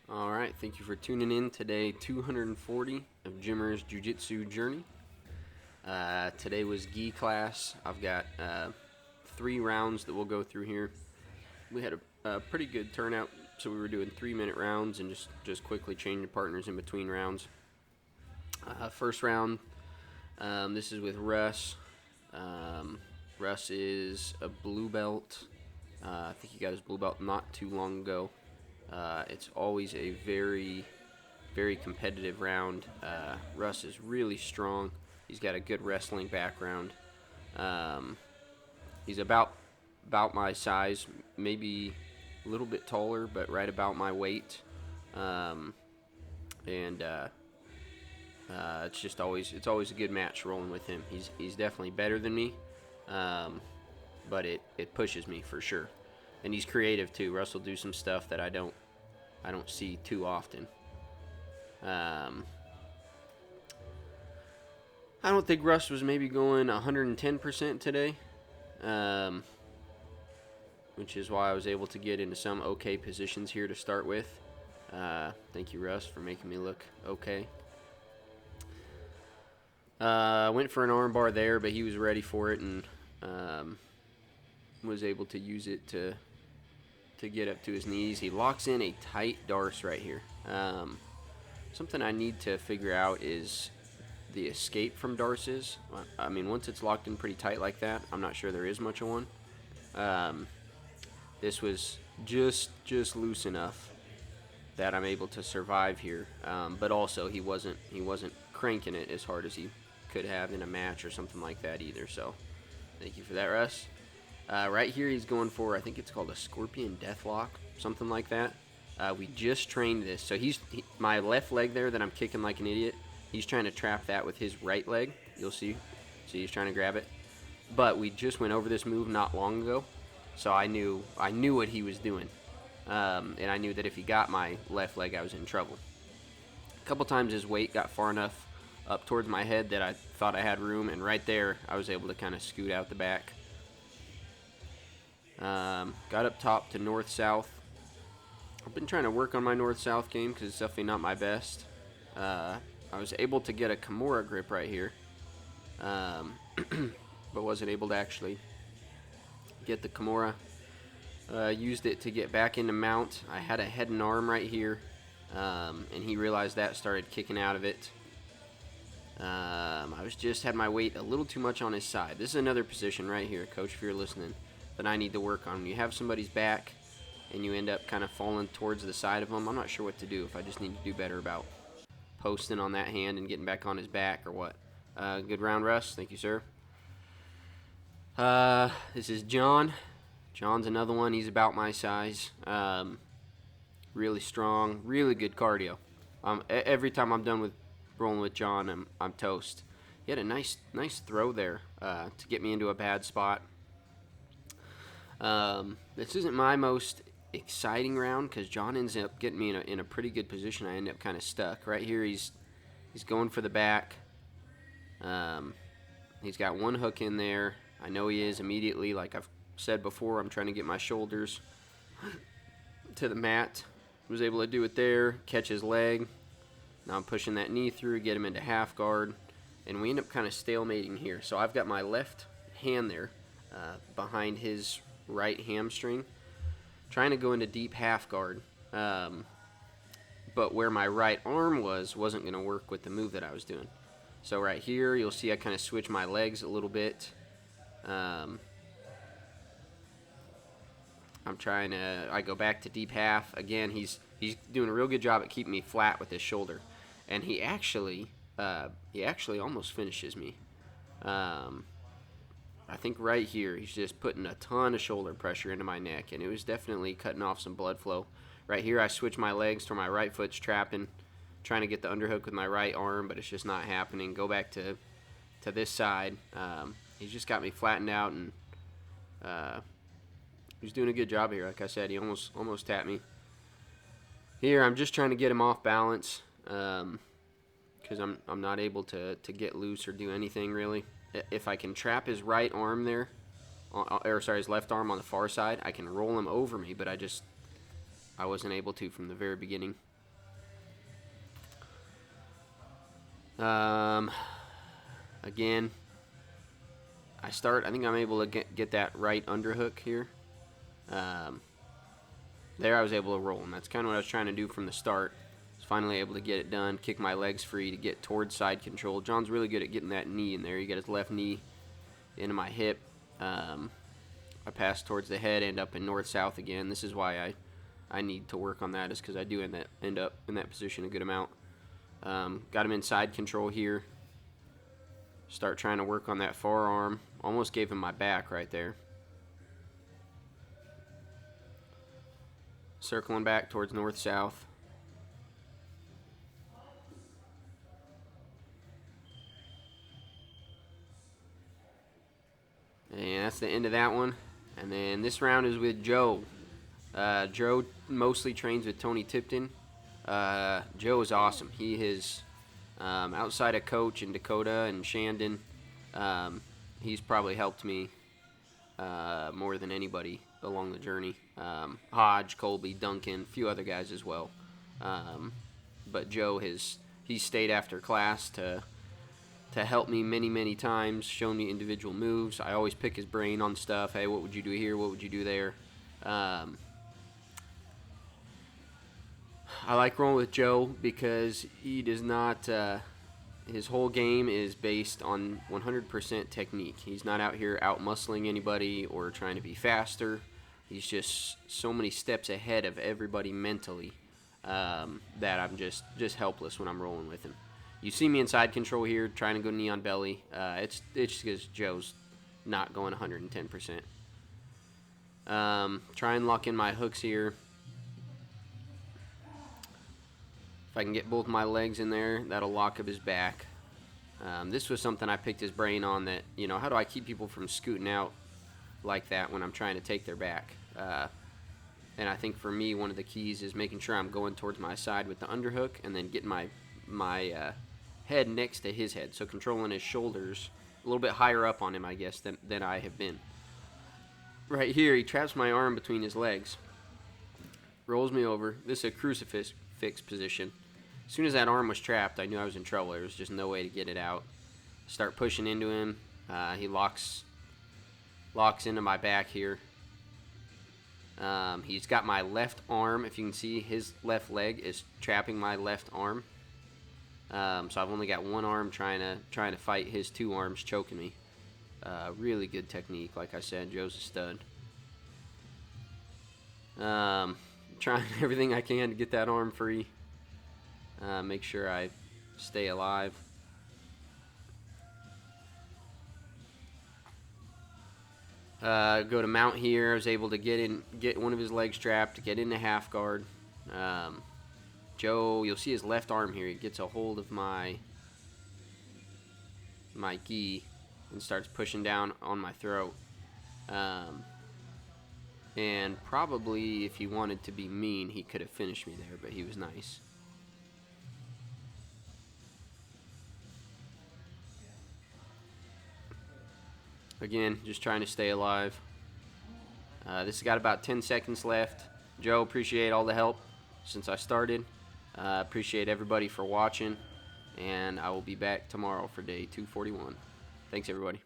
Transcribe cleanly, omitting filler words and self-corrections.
All right, thank you for tuning in today. 240 of Jimmer's Jiu Jitsu journey. Today was gi class. I've got 3 rounds that we'll go through here. We had a pretty good turnout, so we were doing 3-minute rounds and just quickly changing partners in between rounds. First round, this is with Russ. Russ is a blue belt. I think he got his blue belt not too long ago. It's always a very, very competitive round. Russ is really strong. He's got a good wrestling background. He's about my size, maybe a little bit taller, but right about my weight. And it's always a good match rolling with him. He's definitely better than me, but it pushes me for sure. And he's creative too. Russ will do some stuff that I don't see too often. I don't think Russ was maybe going 110% today, which is why I was able to get into some okay positions here to start with. Thank you, Russ, for making me look okay. Went for an armbar there, but he was ready for it and was able to use it to get up to his knees. He locks in a tight darce right here. Something I need to figure out is the escape from darces. I mean, once it's locked in pretty tight like that, I'm not sure there is much of one. This was just loose enough that I'm able to survive here, but also he wasn't cranking it as hard as he could have in a match or something like that either. So thank you for that, Russ. Right here he's going for, I think it's called a scorpion deathlock, something like that. We just trained this. So my left leg there that I'm kicking like an idiot, he's trying to trap that with his right leg. You'll see. See, he's trying to grab it. But we just went over this move not long ago, so I knew what he was doing. And I knew that if he got my left leg, I was in trouble. A couple times his weight got far enough up towards my head that I thought I had room, and right there I was able to kind of scoot out the back. Got up top to north-south. I've been trying to work on my north-south game because it's definitely not my best. I was able to get a Kimura grip right here, but wasn't able to actually get the Kimura. Used it to get back into mount. I had a head and arm right here, and he realized that, started kicking out of it. I had my weight a little too much on his side. This is another position right here, Coach, if you're listening, that I need to work on. When you have somebody's back and you end up kind of falling towards the side of them, I'm not sure what to do, if I just need to do better about posting on that hand and getting back on his back or what. Good round, Russ. Thank you, sir. This is John. John's another one. He's about my size. Really strong, really good cardio. Every time I'm done with rolling with John, I'm toast. He had a nice throw there to get me into a bad spot. This isn't my most exciting round because John ends up getting me in a pretty good position. I end up kind of stuck. Right here he's going for the back. He's got one hook in there. I know he is immediately. Like I've said before, I'm trying to get my shoulders to the mat. Was able to do it there, catch his leg. Now I'm pushing that knee through, get him into half guard, and we end up kind of stalemating here. So I've got my left hand there behind his right hamstring, trying to go into deep half guard, but where my right arm wasn't going to work with the move that I was doing. So right here, you'll see I kind of switch my legs a little bit. I go back to deep half. Again, he's doing a real good job at keeping me flat with his shoulder. And he actually almost finishes me. I think right here, he's just putting a ton of shoulder pressure into my neck, and it was definitely cutting off some blood flow. Right here, I switch my legs to my right foot's trapping, trying to get the underhook with my right arm, but it's just not happening. Go back to this side. He's just got me flattened out, and he's doing a good job here. Like I said, he almost tapped me. Here, I'm just trying to get him off balance because I'm not able to get loose or do anything really. If I can trap his right arm there, his left arm on the far side, I can roll him over me, but I wasn't able to from the very beginning. Um, again, I think I'm able to get that right underhook here. Um, there I was able to roll, and that's kind of what I was trying to do from the start. I was finally able to get it done, kick my legs free to get towards side control. John's really good at getting that knee in there. He got his left knee into my hip. I pass towards the head, end up in north-south again. This is why I need to work on that, is because I do end up in that position a good amount. Got him in side control here. Start trying to work on that forearm. Almost gave him my back right there. Circling back towards north-south. And that's the end of that one. And then this round is with Joe. Joe mostly trains with Tony Tipton. Joe is awesome. He is, outside of Coach and Dakota and Shandon, he's probably helped me more than anybody along the journey. Hodge, Colby, Duncan, a few other guys as well. But Joe he's stayed after class to help me many times, shown me individual moves. I always pick his brain on stuff. Hey, what would you do here? What would you do there? I like rolling with Joe because he does not, his whole game is based on 100% technique. He's not out here out-muscling anybody or trying to be faster. He's just so many steps ahead of everybody mentally that I'm just helpless when I'm rolling with him. You see me in side control here, trying to go knee on belly. It's just because Joe's not going 110%. Try and lock in my hooks here. If I can get both my legs in there, that'll lock up his back. This was something I picked his brain on, that, how do I keep people from scooting out like that when I'm trying to take their back? And I think for me, one of the keys is making sure I'm going towards my side with the underhook and then getting my head next to his head. So controlling his shoulders a little bit higher up on him, I guess, than I have been. Right here, he traps my arm between his legs. Rolls me over. This is a crucifix position. As soon as that arm was trapped, I knew I was in trouble. There was just no way to get it out. Start pushing into him. He locks into my back here. He's got my left arm. If you can see, his left leg is trapping my left arm. So I've only got one arm trying to fight his two arms choking me. Really good technique. Like I said, Joe's a stud. Trying everything I can to get that arm free. Make sure I stay alive. Go to mount here. I was able to get one of his legs trapped, get into half guard. Joe, you'll see his left arm here. He gets a hold of my gi and starts pushing down on my throat. And probably, if he wanted to be mean, he could have finished me there, but he was nice. Again, just trying to stay alive. This has got about 10 seconds left. Joe, appreciate all the help since I started. Appreciate everybody for watching, and I will be back tomorrow for day 241. Thanks, everybody.